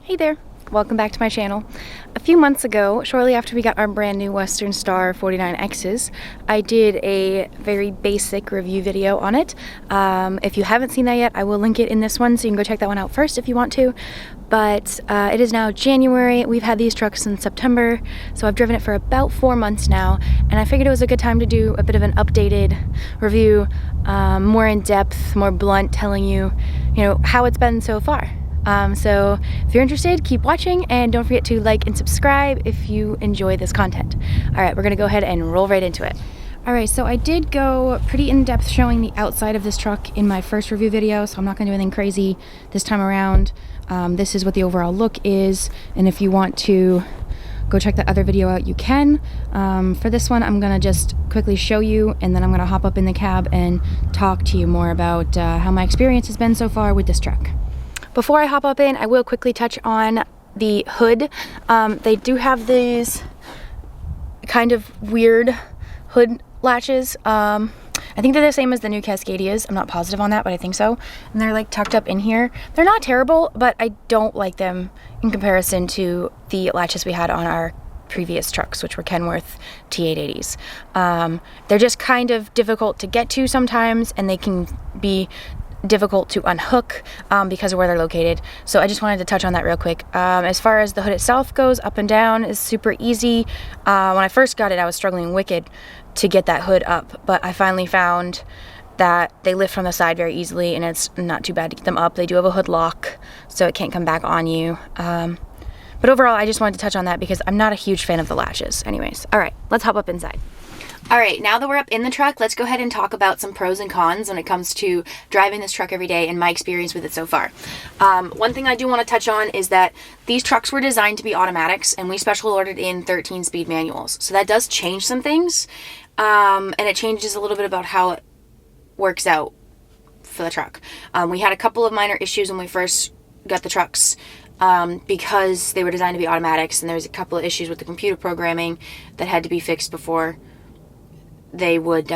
Hey there, welcome back to my channel. A few months ago, shortly after we got our brand new Western Star 49Xs, I did a very basic review video on it. If you haven't seen that yet, I will link it in this one, so you can go check that one out first if you want to. But it is now January. We've had these trucks since September, so I've driven it for about 4 months now, and I figured it was a good time to do a bit of an updated review, more in depth, more blunt, telling you, how it's been so far. So if you're interested, keep watching, and don't forget to like and subscribe if you enjoy this content. Alright, we're gonna go ahead and roll right into it. Alright, so I did go pretty in-depth showing the outside of this truck in my first review video, so I'm not gonna do anything crazy this time around. This is what the overall look is, and if you want to go check that other video out, you can. For this one, I'm gonna just quickly show you, and then I'm gonna hop up in the cab and talk to you more about how my experience has been so far with this truck. Before I hop up in, I will quickly touch on the hood. They do have these kind of weird hood latches. I think they're the same as the new Cascadias. I'm not positive on that, but I think so. And they're like tucked up in here. They're not terrible, but I don't like them in comparison to the latches we had on our previous trucks, which were Kenworth T880s. They're just kind of difficult to get to sometimes, and they can be difficult to unhook because of where they're located. So I just wanted to touch on that real quick. As far as the hood itself goes, up and down is super easy. When I first got it, I was struggling wicked to get that hood up, but I finally found that they lift from the side very easily, and it's not too bad to get them up. They do have a hood lock, so it can't come back on you. But overall, I just wanted to touch on that because I'm not a huge fan of the latches. Anyways, all right, let's hop up inside. Alright, now that we're up in the truck, let's go ahead and talk about some pros and cons when it comes to driving this truck every day and my experience with it so far. One thing I do want to touch on is that these trucks were designed to be automatics, and we special ordered in 13-speed manuals. So that does change some things, and it changes a little bit about how it works out for the truck. We had a couple of minor issues when we first got the trucks, because they were designed to be automatics, and there was a couple of issues with the computer programming that had to be fixed before they would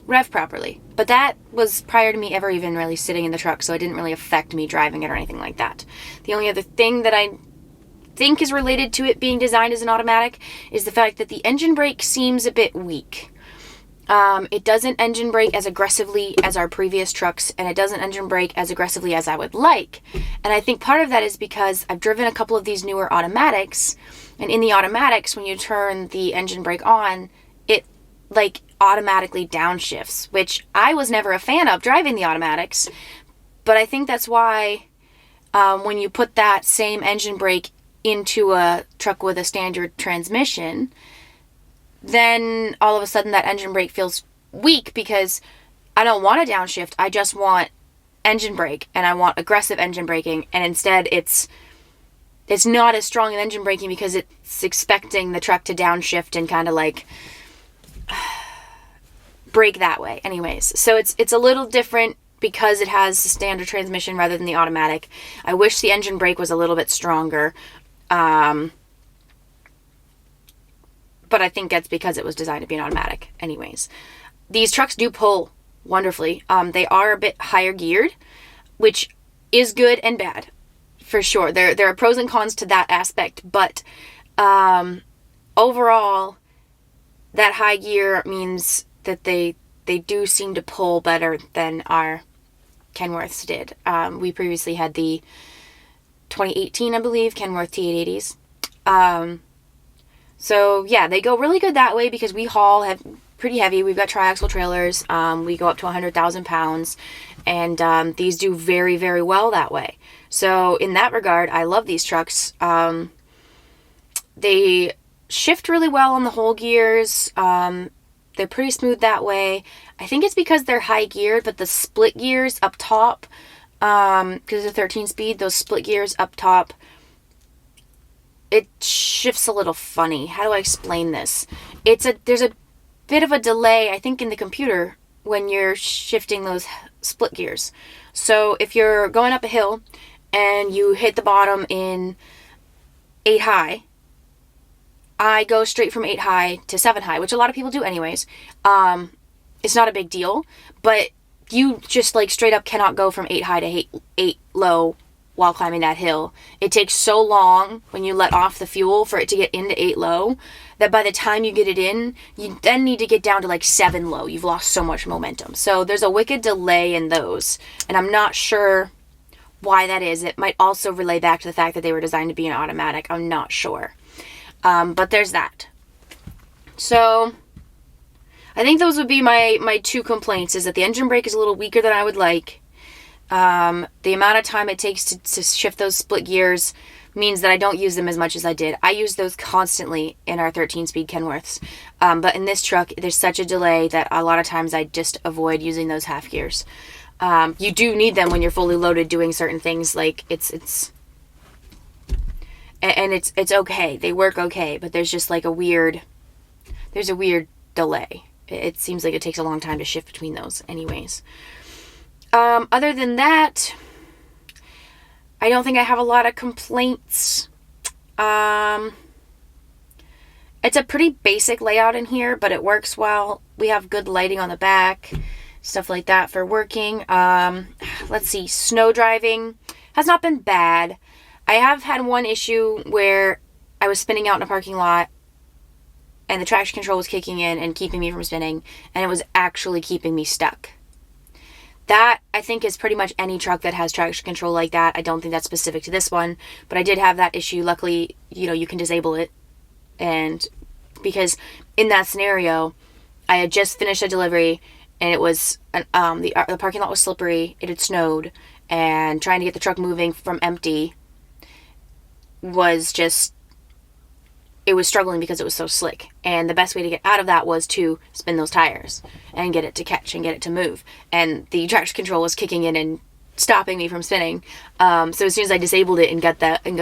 rev properly. But that was prior to me ever even really sitting in the truck, so it didn't really affect me driving it or anything like that. The only other thing that I think is related to it being designed as an automatic is the fact that the engine brake seems a bit weak. It doesn't engine brake as aggressively as our previous trucks, and it doesn't engine brake as aggressively as I would like. And I think part of that is because I've driven a couple of these newer automatics, and in the automatics, when you turn the engine brake on, it automatically downshifts, which I was never a fan of driving the automatics. But I think that's why when you put that same engine brake into a truck with a standard transmission, then all of a sudden that engine brake feels weak, because I don't want a downshift. I just want engine brake, and I want aggressive engine braking, and instead it's not as strong in engine braking because it's expecting the truck to downshift and kind of brake that way. Anyways, so it's a little different because it has the standard transmission rather than the automatic. I wish the engine brake was a little bit stronger, but I think that's because it was designed to be an automatic. Anyways, these trucks do pull wonderfully. They are a bit higher geared, which is good and bad for sure. There are pros and cons to that aspect, but overall, that high gear means that they do seem to pull better than our Kenworths did. We previously had the 2018, I believe, Kenworth T880s. So yeah, they go really good that way because we haul pretty heavy. We've got triaxle trailers. We go up to 100,000 pounds, and these do very, very well that way. So in that regard, I love these trucks. They shift really well on the whole gears. They're pretty smooth that way. I think it's because they're high geared, but the split gears up top, because it's a 13 speed, those split gears up top, it shifts a little funny. How do I explain this? There's a bit of a delay, I think, in the computer when you're shifting those split gears. So if you're going up a hill and you hit the bottom in 8 high, I go straight from 8 high to 7 high, which a lot of people do anyways. It's not a big deal, but you just straight up cannot go from 8 high to 8 low while climbing that hill. It takes so long when you let off the fuel for it to get into 8 low that by the time you get it in, you then need to get down to like 7 low. You've lost so much momentum. So there's a wicked delay in those, and I'm not sure why that is. It might also relay back to the fact that they were designed to be an automatic. I'm not sure. But there's that. So I think those would be my 2 complaints, is that the engine brake is a little weaker than I would like. The amount of time it takes to shift those split gears means that I don't use them as much as I did. I use those constantly in our 13-speed Kenworths. But in this truck, there's such a delay that a lot of times I just avoid using those half gears. You do need them when you're fully loaded doing certain things. Like it's okay. They work okay, but there's just like a weird delay. It seems like it takes a long time to shift between those anyways. Other than that, I don't think I have a lot of complaints. It's a pretty basic layout in here, but it works well. We have good lighting on the back, stuff like that for working. Let's see, snow driving has not been bad. I have had one issue where I was spinning out in a parking lot and the traction control was kicking in and keeping me from spinning, and it was actually keeping me stuck. That, I think, is pretty much any truck that has traction control like that. I don't think that's specific to this one, but I did have that issue. Luckily, you can disable it. And because in that scenario, I had just finished a delivery, and it was, the parking lot was slippery, it had snowed, and trying to get the truck moving from empty was just, it was struggling because it was so slick. And the best way to get out of that was to spin those tires and get it to catch and get it to move. And the traction control was kicking in and stopping me from spinning. So as soon as I disabled it and got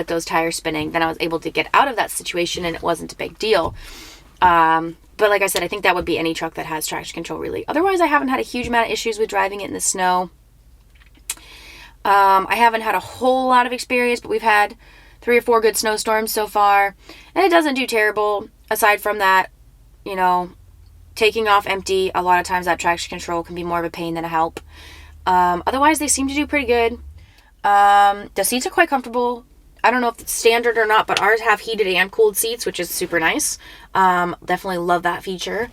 those tires spinning, then I was able to get out of that situation, and it wasn't a big deal. But like I said, I think that would be any truck that has traction control, really. Otherwise, I haven't had a huge amount of issues with driving it in the snow. I haven't had a whole lot of experience, but we've had 3 or 4 good snowstorms so far, and it doesn't do terrible. Aside from that, taking off empty, a lot of times that traction control can be more of a pain than a help. Otherwise, they seem to do pretty good. The seats are quite comfortable. I don't know if it's standard or not, but ours have heated and cooled seats, which is super nice. Definitely love that feature.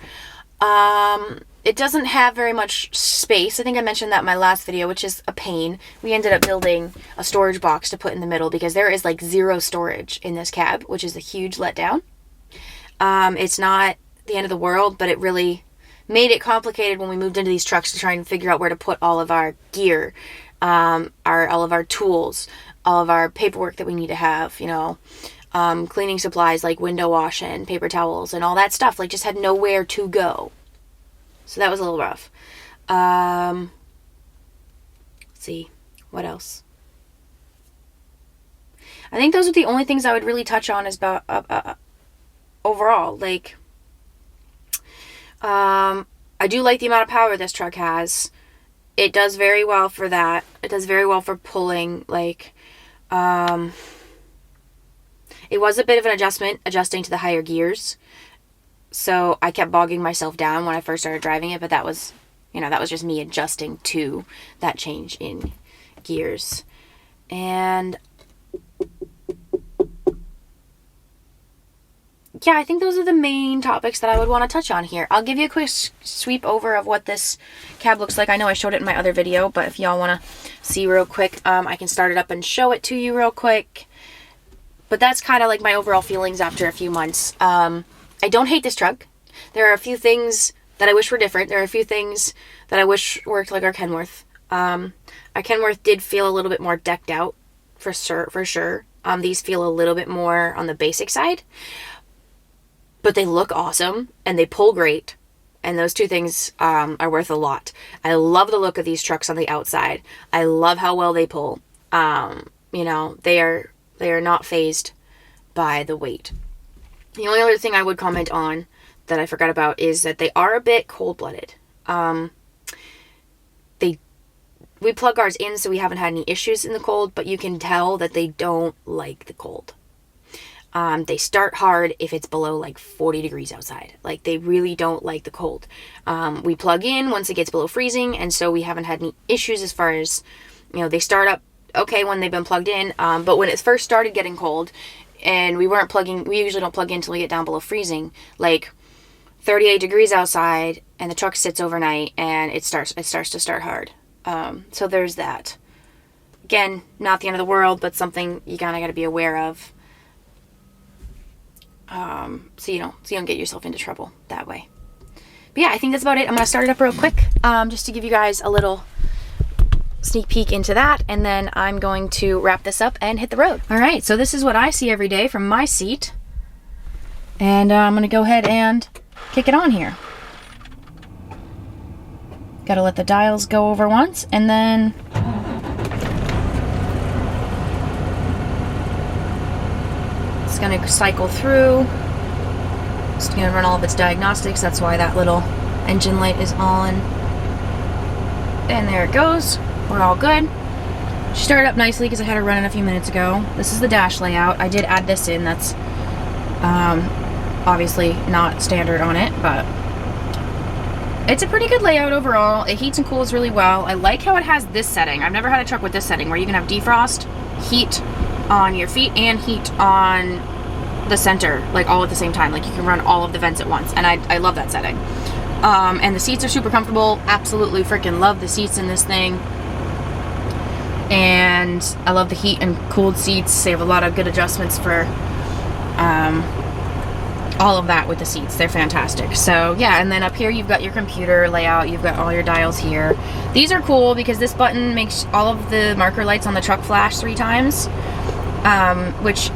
It doesn't have very much space. I think I mentioned that in my last video, which is a pain. We ended up building a storage box to put in the middle because there is like 0 storage in this cab, which is a huge letdown. It's not the end of the world, but it really made it complicated when we moved into these trucks to try and figure out where to put all of our gear, all of our tools, all of our paperwork that we need to have, cleaning supplies like window wash and paper towels and all that stuff, like just had nowhere to go. So that was a little rough. Let's see, what else? I think those are the only things I would really touch on is about overall. Like, I do like the amount of power this truck has. It does very well for that. It does very well for pulling. Like, it was a bit of an adjusting to the higher gears. So I kept bogging myself down when I first started driving it, but that was just me adjusting to that change in gears. And yeah, I think those are the main topics that I would want to touch on here. I'll give you a quick sweep over of what this cab looks like. I know I showed it in my other video, but if y'all want to see real quick, I can start it up and show it to you real quick. But that's kind of like my overall feelings after a few months. I don't hate this truck. There are a few things that I wish were different. There are a few things that I wish worked like our Kenworth. Our Kenworth did feel a little bit more decked out, for sure. These feel a little bit more on the basic side. But they look awesome, and they pull great. And those 2 things are worth a lot. I love the look of these trucks on the outside. I love how well they pull. They are not fazed by the weight. The only other thing I would comment on that I forgot about is that they are a bit cold-blooded. We plug ours in, so we haven't had any issues in the cold, but you can tell that they don't like the cold. They start hard if it's below like 40 degrees outside. Like, they really don't like the cold. We plug in once it gets below freezing, and so we haven't had any issues as far as, they start up okay when they've been plugged in, but when it first started getting cold and we usually don't plug in until we get down below freezing, like 38 degrees outside, and the truck sits overnight and it starts to start hard. So there's that. Again, not the end of the world, but something you kind of got to be aware of. So you don't get yourself into trouble that way. But yeah, I think that's about it. I'm going to start it up real quick, just to give you guys a little sneak peek into that, and then I'm going to wrap this up and hit the road. All right, so this is what I see every day from my seat, and I'm going to go ahead and kick it on here. Got to let the dials go over once, and then it's going to cycle through. It's going to run all of its diagnostics. That's why that little engine light is on. And there it goes. We're all good. She started up nicely because I had her running a few minutes ago. This is the dash layout. I did add this in. That's obviously not standard on it, but it's a pretty good layout overall. It heats and cools really well. I like how it has this setting. I've never had a truck with this setting where you can have defrost, heat on your feet, and heat on the center, like all at the same time. Like you can run all of the vents at once, and I love that setting. And the seats are super comfortable. Absolutely freaking love the seats in this thing. And I love the heat and cooled seats. They have a lot of good adjustments for all of that with the seats. They're fantastic. So yeah, and then up here you've got your computer layout. You've got all your dials here. These are cool because this button makes all of the marker lights on the truck flash 3 times, which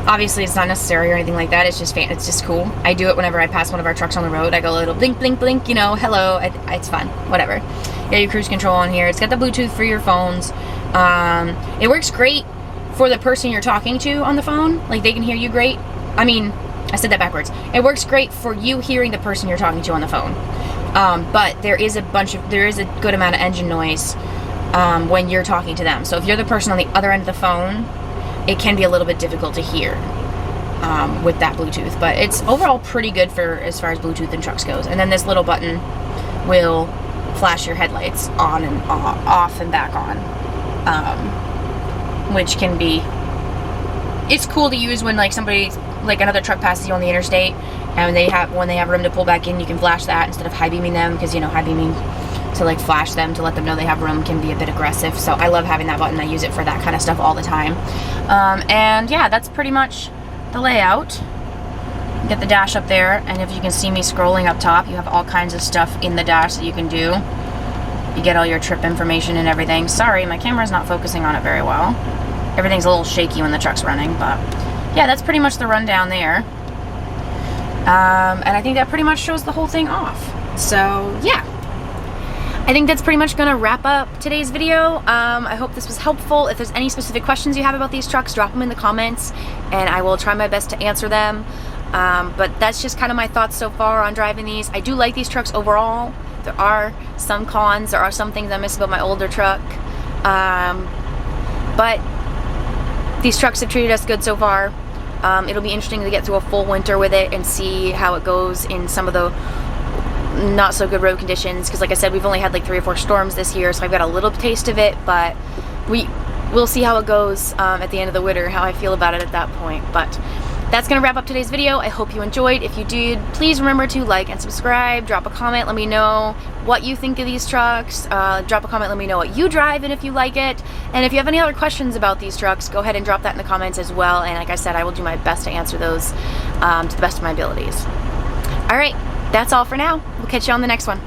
obviously it's not necessary or anything like that. It's just cool. I do it whenever I pass one of our trucks on the road. I go a little blink, blink, blink, you know, hello. It's fun. Whatever. You got your cruise control on here. It's got the Bluetooth for your phones. It works great for the person you're talking to on the phone. Like, they can hear you great. I mean, I said that backwards. It works great for you hearing the person you're talking to on the phone. But there is a good amount of engine noise when you're talking to them. So if you're the person on the other end of the phone, it can be a little bit difficult to hear with that Bluetooth. But it's overall pretty good for as far as Bluetooth and trucks goes. And then this little button will flash your headlights on and off and back on, which can be, it's cool to use when like another truck passes you on the interstate, and when they have room to pull back in, you can flash that instead of high beaming them, because you know, high beaming to like flash them to let them know they have room can be a bit aggressive. So I love having that button. I use it for that kind of stuff all the time. And yeah, that's pretty much the layout. Get the dash up there, and if you can see me scrolling up top, you have all kinds of stuff in the dash that you can do. You get all your trip information and everything. Sorry, my camera's not focusing on it very well. Everything's a little shaky when the truck's running, but yeah, that's pretty much the rundown there. And I think that pretty much shows the whole thing off. So yeah, I think that's pretty much gonna wrap up today's video. I hope this was helpful. If there's any specific questions you have about these trucks, drop them in the comments, and I will try my best to answer them. But that's just kind of my thoughts so far on driving these. I do like these trucks overall. There are some cons, there are some things I miss about my older truck. But these trucks have treated us good so far. It'll be interesting to get through a full winter with it and see how it goes in some of the not so good road conditions, because like I said, we've only had like 3 or 4 storms this year, so I've got a little taste of it, but we'll see how it goes at the end of the winter, how I feel about it at that point. But that's gonna wrap up today's video. I hope you enjoyed. If you did, please remember to like and subscribe, drop a comment, let me know what you think of these trucks, drop a comment, let me know what you drive and if you like it, and if you have any other questions about these trucks, go ahead and drop that in the comments as well, and like I said, I will do my best to answer those to the best of my abilities. Alright, that's all for now. We'll catch you on the next one.